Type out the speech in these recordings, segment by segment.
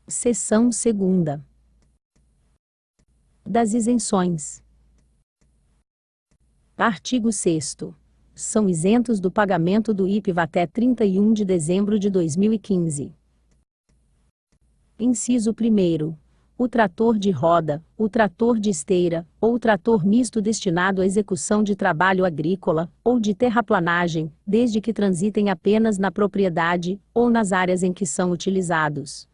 Seção 2ª. Das isenções. Artigo 6º. São isentos do pagamento do IPVA até 31 de dezembro de 2015. Inciso 1º. O trator de roda, o trator de esteira, ou o trator misto destinado à execução de trabalho agrícola, ou de terraplanagem, desde que transitem apenas na propriedade, ou nas áreas em que são utilizados.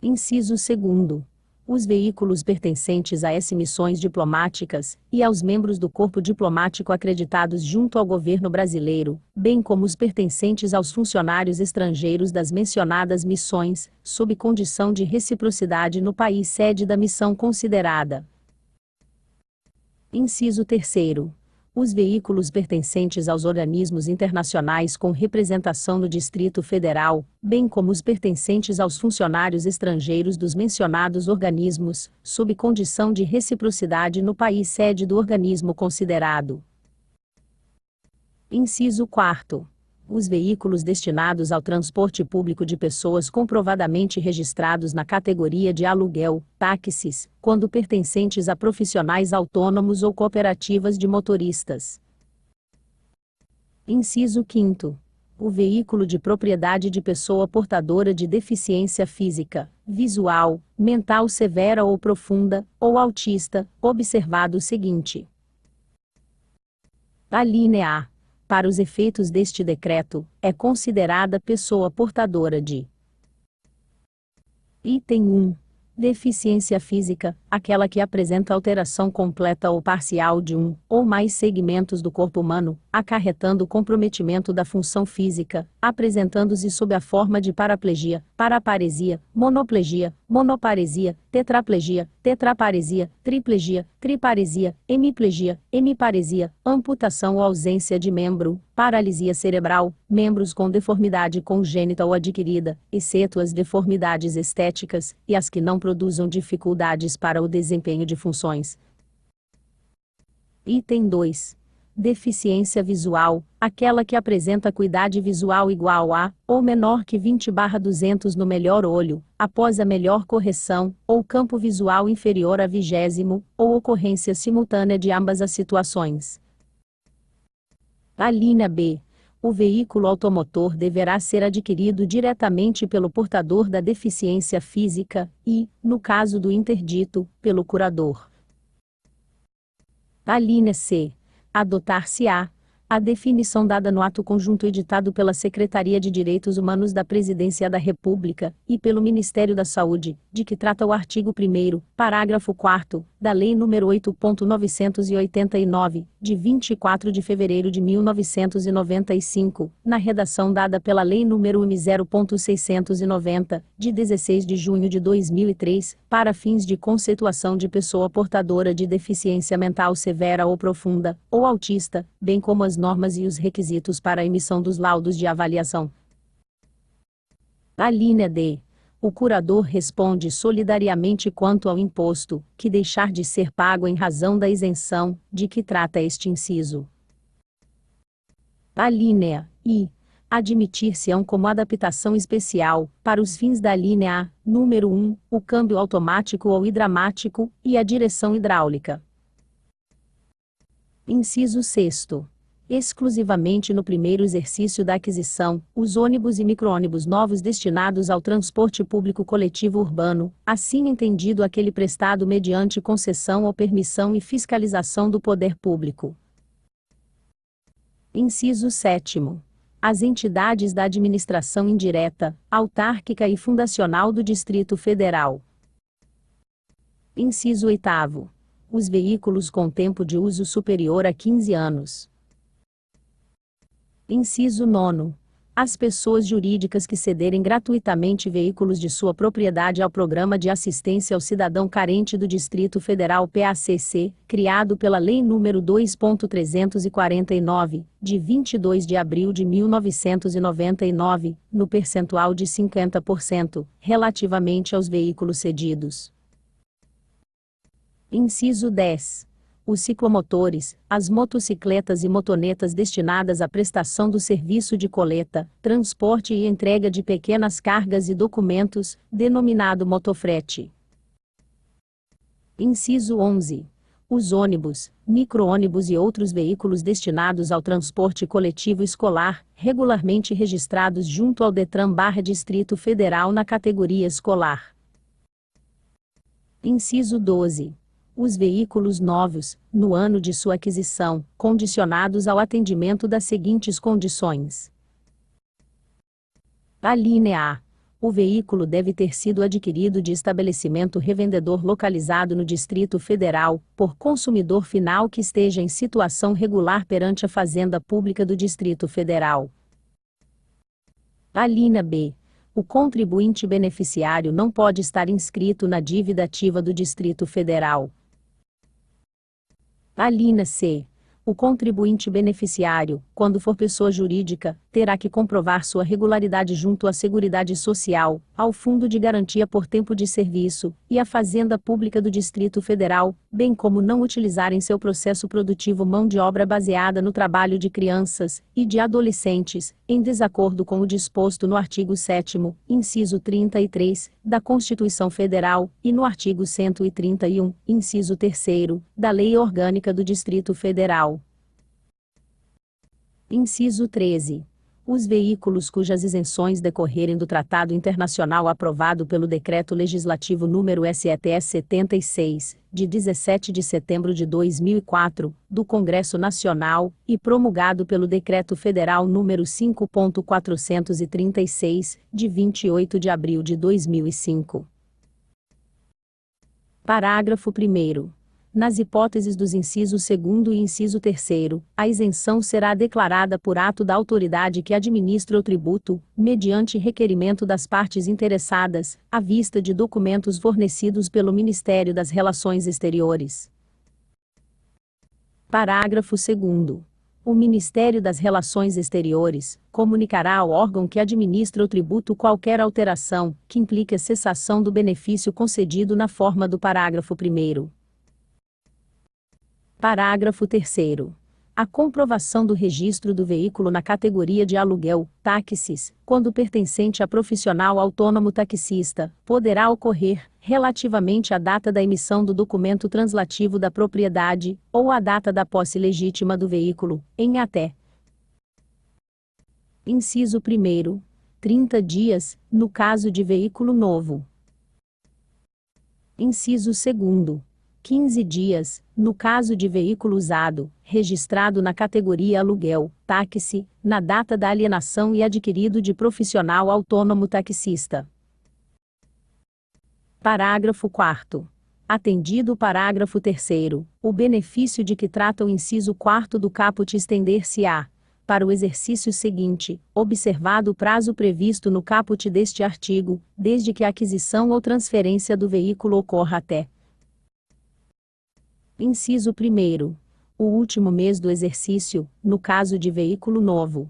Inciso 2º. Os veículos pertencentes a S missões diplomáticas, e aos membros do corpo diplomático acreditados junto ao governo brasileiro, bem como os pertencentes aos funcionários estrangeiros das mencionadas missões, sob condição de reciprocidade no país sede da missão considerada. Inciso 3º. Os veículos pertencentes aos organismos internacionais com representação no Distrito Federal, bem como os pertencentes aos funcionários estrangeiros dos mencionados organismos, sob condição de reciprocidade no país sede do organismo considerado. Inciso 4º. Os veículos destinados ao transporte público de pessoas comprovadamente registrados na categoria de aluguel, táxis, quando pertencentes a profissionais autônomos ou cooperativas de motoristas. Inciso 5º. O veículo de propriedade de pessoa portadora de deficiência física, visual, mental severa ou profunda, ou autista, observado o seguinte. Alínea A. Para os efeitos deste decreto, é considerada pessoa portadora de: Item 1. Deficiência física, aquela que apresenta alteração completa ou parcial de um ou mais segmentos do corpo humano, acarretando comprometimento da função física, apresentando-se sob a forma de paraplegia, paraparesia, monoplegia, monoparesia, tetraplegia, tetraparesia, triplegia, triparesia, hemiplegia, hemiparesia, amputação ou ausência de membro, paralisia cerebral, membros com deformidade congênita ou adquirida, exceto as deformidades estéticas, e as que não produzam dificuldades para o desempenho de funções. Item 2. Deficiência visual, aquela que apresenta acuidade visual igual a, ou menor que 20/200 no melhor olho, após a melhor correção, ou campo visual inferior a 20º, ou ocorrência simultânea de ambas as situações. Alínea B. O veículo automotor deverá ser adquirido diretamente pelo portador da deficiência física e, no caso do interdito, pelo curador. Alínea C. Adotar-se-á a definição dada no ato conjunto editado pela Secretaria de Direitos Humanos da Presidência da República, e pelo Ministério da Saúde, de que trata o artigo 1º, parágrafo 4º, da Lei nº 8.989, de 24 de fevereiro de 1995, na redação dada pela Lei nº 0.690, de 16 de junho de 2003, para fins de conceituação de pessoa portadora de deficiência mental severa ou profunda, ou autista, bem como as normas e os requisitos para a emissão dos laudos de avaliação. Alínea D. O curador responde solidariamente quanto ao imposto, que deixar de ser pago em razão da isenção, de que trata este inciso. Alínea I. Admitir-se-ão como adaptação especial, para os fins da alínea A, número 1, o câmbio automático ou hidramático, e a direção hidráulica. Inciso 6º. Exclusivamente no primeiro exercício da aquisição, os ônibus e micro-ônibus novos destinados ao transporte público coletivo urbano, assim entendido aquele prestado mediante concessão ou permissão e fiscalização do poder público. Inciso 7º. As entidades da administração indireta, autárquica e fundacional do Distrito Federal. Inciso 8º. Os veículos com tempo de uso superior a 15 anos. Inciso 9º. As pessoas jurídicas que cederem gratuitamente veículos de sua propriedade ao Programa de Assistência ao Cidadão Carente do Distrito Federal PACC, criado pela Lei nº 2.349, de 22 de abril de 1999, no percentual de 50%, relativamente aos veículos cedidos. Inciso 10. os ciclomotores, as motocicletas e motonetas destinadas à prestação do serviço de coleta, transporte e entrega de pequenas cargas e documentos, denominado motofrete. Inciso 11. Os ônibus, micro-ônibus e outros veículos destinados ao transporte coletivo escolar, regularmente registrados junto ao Detran/Distrito Federal na categoria escolar. Inciso 12. Os veículos novos, no ano de sua aquisição, condicionados ao atendimento das seguintes condições. Alínea A. O veículo deve ter sido adquirido de estabelecimento revendedor localizado no Distrito Federal, por consumidor final que esteja em situação regular perante a Fazenda Pública do Distrito Federal. Alínea B. O contribuinte beneficiário não pode estar inscrito na dívida ativa do Distrito Federal. Alínea C. O contribuinte beneficiário, quando for pessoa jurídica, terá que comprovar sua regularidade junto à Seguridade Social, ao Fundo de Garantia por Tempo de Serviço, e à Fazenda Pública do Distrito Federal, bem como não utilizar em seu processo produtivo mão de obra baseada no trabalho de crianças e de adolescentes, em desacordo com o disposto no artigo 7º, inciso 33, da Constituição Federal, e no artigo 131, inciso 3º, da Lei Orgânica do Distrito Federal. Inciso 13. Os veículos cujas isenções decorrerem do Tratado Internacional aprovado pelo Decreto Legislativo número SETS 76, de 17 de setembro de 2004, do Congresso Nacional, e promulgado pelo Decreto Federal número 5.436, de 28 de abril de 2005. Parágrafo 1º. Nas hipóteses dos incisos 2º e inciso 3º, a isenção será declarada por ato da autoridade que administra o tributo, mediante requerimento das partes interessadas, à vista de documentos fornecidos pelo Ministério das Relações Exteriores. Parágrafo 2º. O Ministério das Relações Exteriores comunicará ao órgão que administra o tributo qualquer alteração que implique a cessação do benefício concedido na forma do parágrafo 1º. Parágrafo 3º. A comprovação do registro do veículo na categoria de aluguel, táxis, quando pertencente a profissional autônomo taxista, poderá ocorrer, relativamente à data da emissão do documento translativo da propriedade, ou à data da posse legítima do veículo, em até. Inciso 1º. 30 dias, no caso de veículo novo. Inciso 2º. 15 dias, no caso de veículo usado, registrado na categoria aluguel, táxi, na data da alienação e adquirido de profissional autônomo taxista. Parágrafo 4º. Atendido o parágrafo 3º, o benefício de que trata o inciso 4º do caput estender-se-á, para o exercício seguinte, observado o prazo previsto no caput deste artigo, desde que a aquisição ou transferência do veículo ocorra até. Inciso 1º. O último mês do exercício, no caso de veículo novo.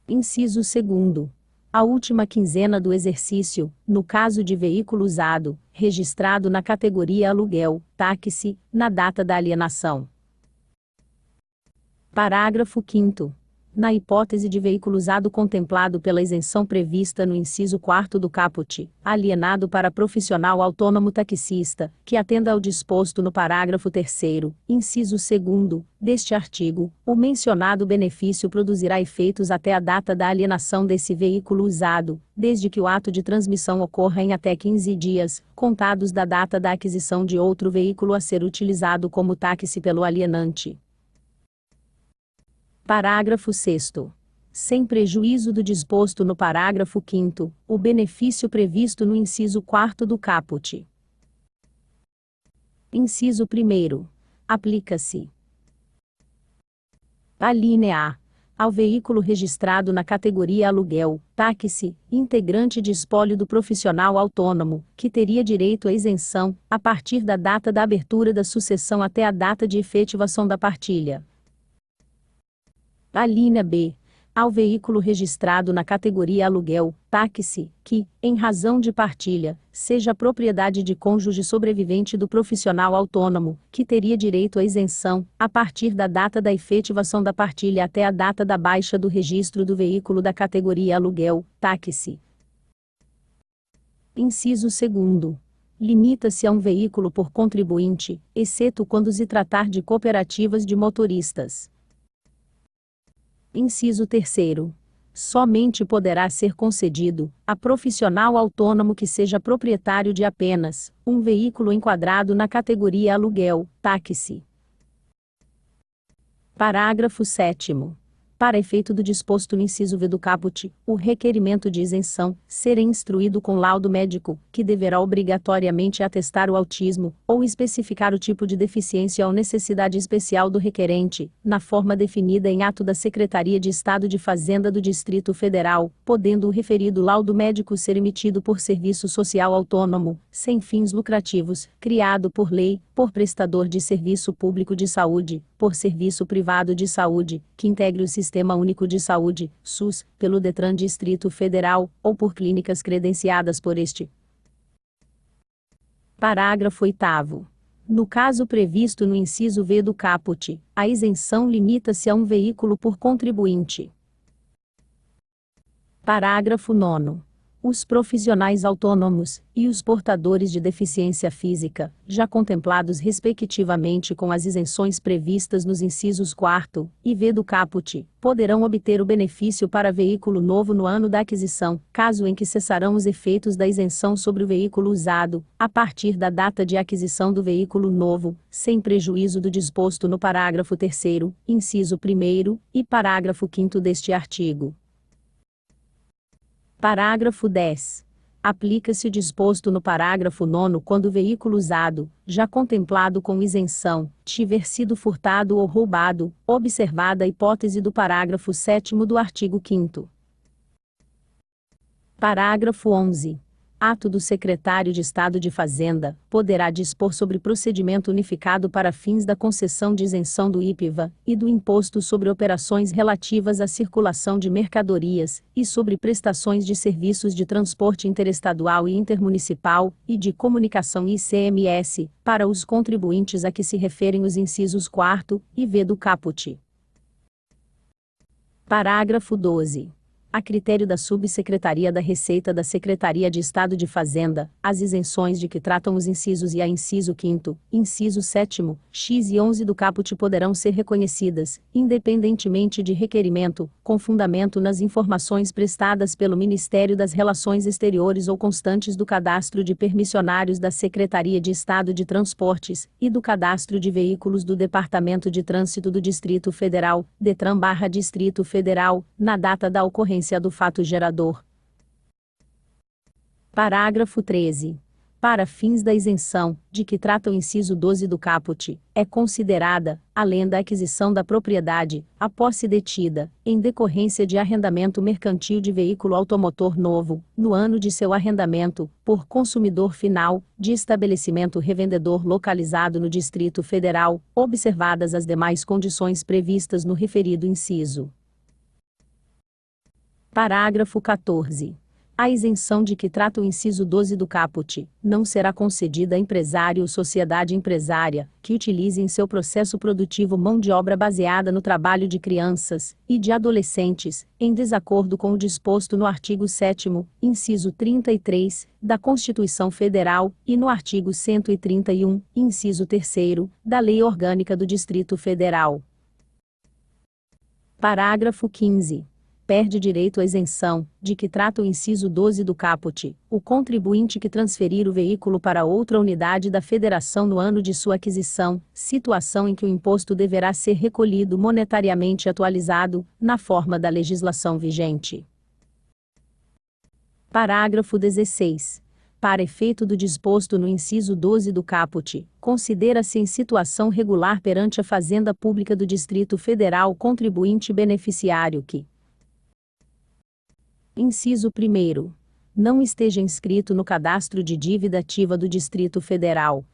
Inciso 2º. A última quinzena do exercício, no caso de veículo usado, registrado na categoria aluguel, táxi, na data da alienação. Parágrafo 5º. Na hipótese de veículo usado contemplado pela isenção prevista no inciso 4º do caput, alienado para profissional autônomo taxista, que atenda ao disposto no parágrafo 3º, inciso 2º, deste artigo, o mencionado benefício produzirá efeitos até a data da alienação desse veículo usado, desde que o ato de transmissão ocorra em até 15 dias, contados da data da aquisição de outro veículo a ser utilizado como táxi pelo alienante. Parágrafo 6º. Sem prejuízo do disposto no parágrafo 5º, o benefício previsto no inciso 4º do caput. Inciso 1º. Aplica-se. Alínea A. Ao veículo registrado na categoria aluguel, táxi, integrante de espólio do profissional autônomo, que teria direito à isenção, a partir da data da abertura da sucessão até a data de efetivação da partilha. Alínea B. ao veículo registrado na categoria aluguel, táxi, que, em razão de partilha, seja propriedade de cônjuge sobrevivente do profissional autônomo, que teria direito à isenção, a partir da data da efetivação da partilha até a data da baixa do registro do veículo da categoria aluguel, táxi. Inciso 2º. Limita-se a um veículo por contribuinte, exceto quando se tratar de cooperativas de motoristas. Inciso 3º. Somente poderá ser concedido, a profissional autônomo que seja proprietário de apenas, um veículo enquadrado na categoria aluguel, táxi. Parágrafo 7º. Para efeito do disposto no inciso V do caput, o requerimento de isenção será instruído com laudo médico, que deverá obrigatoriamente atestar o autismo, ou especificar o tipo de deficiência ou necessidade especial do requerente, na forma definida em ato da Secretaria de Estado de Fazenda do Distrito Federal, podendo o referido laudo médico ser emitido por serviço social autônomo, sem fins lucrativos, criado por lei, por prestador de serviço público de saúde, por serviço privado de saúde, que integre o Sistema Único de Saúde, SUS, pelo Detran Distrito Federal, ou por clínicas credenciadas por este. Parágrafo 8º. No caso previsto no inciso V do caput, a isenção limita-se a um veículo por contribuinte. Parágrafo 9º. Os profissionais autônomos, e os portadores de deficiência física, já contemplados respectivamente com as isenções previstas nos incisos 4º e V do caput, poderão obter o benefício para veículo novo no ano da aquisição, caso em que cessarão os efeitos da isenção sobre o veículo usado, a partir da data de aquisição do veículo novo, sem prejuízo do disposto no parágrafo 3º, inciso 1º, e parágrafo 5º deste artigo. Parágrafo 10. Aplica-se o disposto no parágrafo 9º quando o veículo usado, já contemplado com isenção, tiver sido furtado ou roubado, observada a hipótese do parágrafo 7º do artigo 5º. Parágrafo 11. Ato do Secretário de Estado de Fazenda, poderá dispor sobre procedimento unificado para fins da concessão de isenção do IPVA, e do Imposto sobre Operações relativas à circulação de mercadorias, e sobre prestações de serviços de transporte interestadual e intermunicipal, e de comunicação ICMS, para os contribuintes a que se referem os incisos 4º e V do caput. Parágrafo 12. A critério da Subsecretaria da Receita da Secretaria de Estado de Fazenda, as isenções de que tratam os incisos e a inciso 5º, inciso 7º, x e 11 do caput poderão ser reconhecidas, independentemente de requerimento, com fundamento nas informações prestadas pelo Ministério das Relações Exteriores ou constantes do Cadastro de Permissionários da Secretaria de Estado de Transportes, e do Cadastro de Veículos do Departamento de Trânsito do Distrito Federal, Detran/Distrito Federal, na data da ocorrência do fato gerador. Parágrafo 13. Para fins da isenção, de que trata o inciso 12 do caput, é considerada, além da aquisição da propriedade, a posse detida, em decorrência de arrendamento mercantil de veículo automotor novo, no ano de seu arrendamento, por consumidor final, de estabelecimento revendedor localizado no Distrito Federal, observadas as demais condições previstas no referido inciso. Parágrafo 14. A isenção de que trata o inciso 12 do caput, não será concedida a empresário ou sociedade empresária, que utilize em seu processo produtivo mão de obra baseada no trabalho de crianças e de adolescentes, em desacordo com o disposto no artigo 7º, inciso 33, da Constituição Federal, e no artigo 131, inciso 3º, da Lei Orgânica do Distrito Federal. Parágrafo 15. Perde direito à isenção, de que trata o inciso 12 do caput, o contribuinte que transferir o veículo para outra unidade da Federação no ano de sua aquisição, situação em que o imposto deverá ser recolhido monetariamente atualizado, na forma da legislação vigente. Parágrafo 16. Para efeito do disposto no inciso 12 do caput, considera-se em situação regular perante a Fazenda Pública do Distrito Federal o contribuinte beneficiário que: Inciso 1º. Não esteja inscrito no cadastro de dívida ativa do Distrito Federal.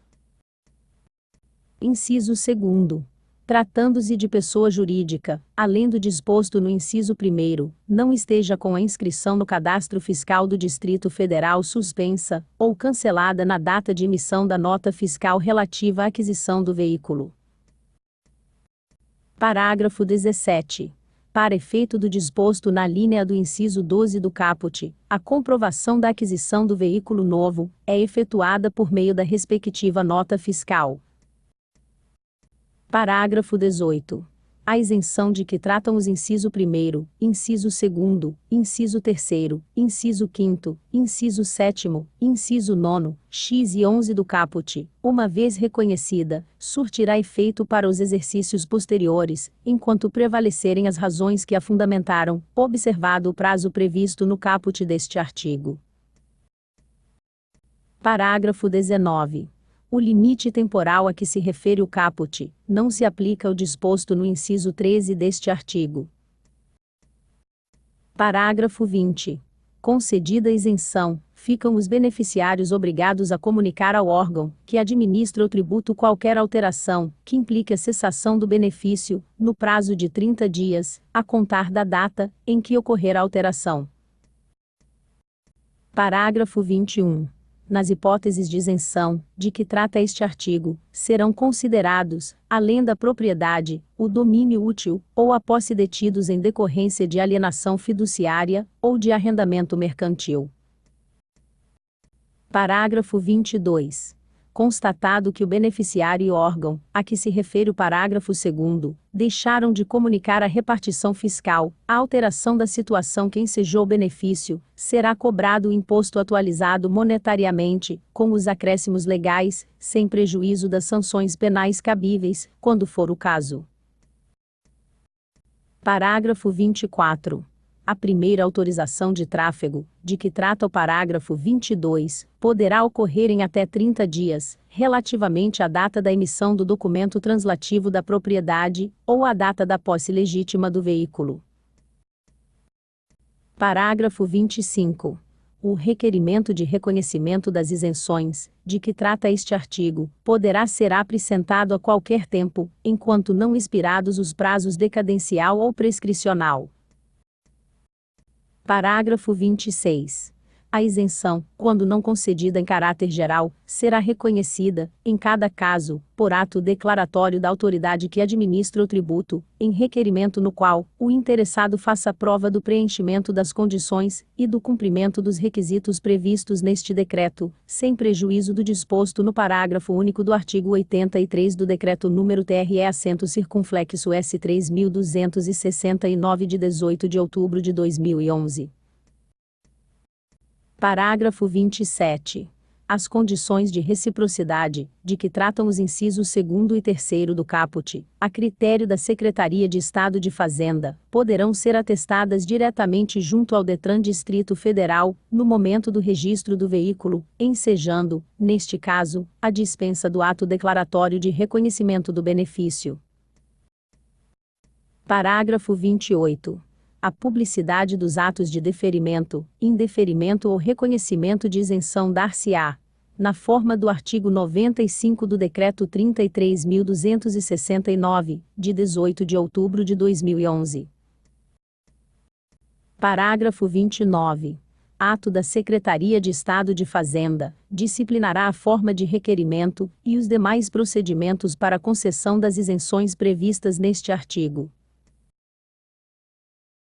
Inciso 2º. tratando-se de pessoa jurídica, além do disposto no inciso 1º, não esteja com a inscrição no Cadastro Fiscal do Distrito Federal suspensa, ou cancelada na data de emissão da nota fiscal relativa à aquisição do veículo. Parágrafo 17. Para efeito do disposto na linha do inciso 12 do caput, a comprovação da aquisição do veículo novo é efetuada por meio da respectiva nota fiscal. Parágrafo 18. A isenção de que tratam os inciso 1º, inciso 2º, inciso 3º, inciso 5º, inciso 7º, inciso 9º, x e 11 do caput, uma vez reconhecida, surtirá efeito para os exercícios posteriores, enquanto prevalecerem as razões que a fundamentaram, observado o prazo previsto no caput deste artigo. Parágrafo 19. O limite temporal a que se refere o caput não se aplica ao disposto no inciso 13 deste artigo. Parágrafo 20. Concedida a isenção, ficam os beneficiários obrigados a comunicar ao órgão que administra o tributo qualquer alteração que implique a cessação do benefício, no prazo de 30 dias, a contar da data em que ocorrer a alteração. Parágrafo 21. Nas hipóteses de isenção, de que trata este artigo, serão considerados, além da propriedade, o domínio útil, ou a posse detidos em decorrência de alienação fiduciária, ou de arrendamento mercantil. Parágrafo 22. Constatado que o beneficiário e órgão, a que se refere o parágrafo 2º, deixaram de comunicar a repartição fiscal, a alteração da situação que ensejou o benefício, será cobrado o imposto atualizado monetariamente, com os acréscimos legais, sem prejuízo das sanções penais cabíveis, quando for o caso. Parágrafo 24. A primeira autorização de tráfego, de que trata o parágrafo 22, poderá ocorrer em até 30 dias, relativamente à data da emissão do documento translativo da propriedade, ou à data da posse legítima do veículo. Parágrafo 25. O requerimento de reconhecimento das isenções, de que trata este artigo, poderá ser acrescentado a qualquer tempo, enquanto não expirados os prazos decadencial ou prescricional. Parágrafo 26. A isenção, quando não concedida em caráter geral, será reconhecida, em cada caso, por ato declaratório da autoridade que administra o tributo, em requerimento no qual o interessado faça prova do preenchimento das condições e do cumprimento dos requisitos previstos neste decreto, sem prejuízo do disposto no parágrafo único do artigo 83 do Decreto número TRE-S/S 3269 de 18 de outubro de 2011. Parágrafo 27. As condições de reciprocidade, de que tratam os incisos 2º e 3º do caput, a critério da Secretaria de Estado de Fazenda, poderão ser atestadas diretamente junto ao Detran Distrito Federal, no momento do registro do veículo, ensejando, neste caso, a dispensa do ato declaratório de reconhecimento do benefício. Parágrafo 28. A publicidade dos atos de deferimento, indeferimento ou reconhecimento de isenção dar-se-á, na forma do artigo 95 do Decreto 33.269, de 18 de outubro de 2011. Parágrafo 29. Ato da Secretaria de Estado de Fazenda, disciplinará a forma de requerimento e os demais procedimentos para concessão das isenções previstas neste artigo.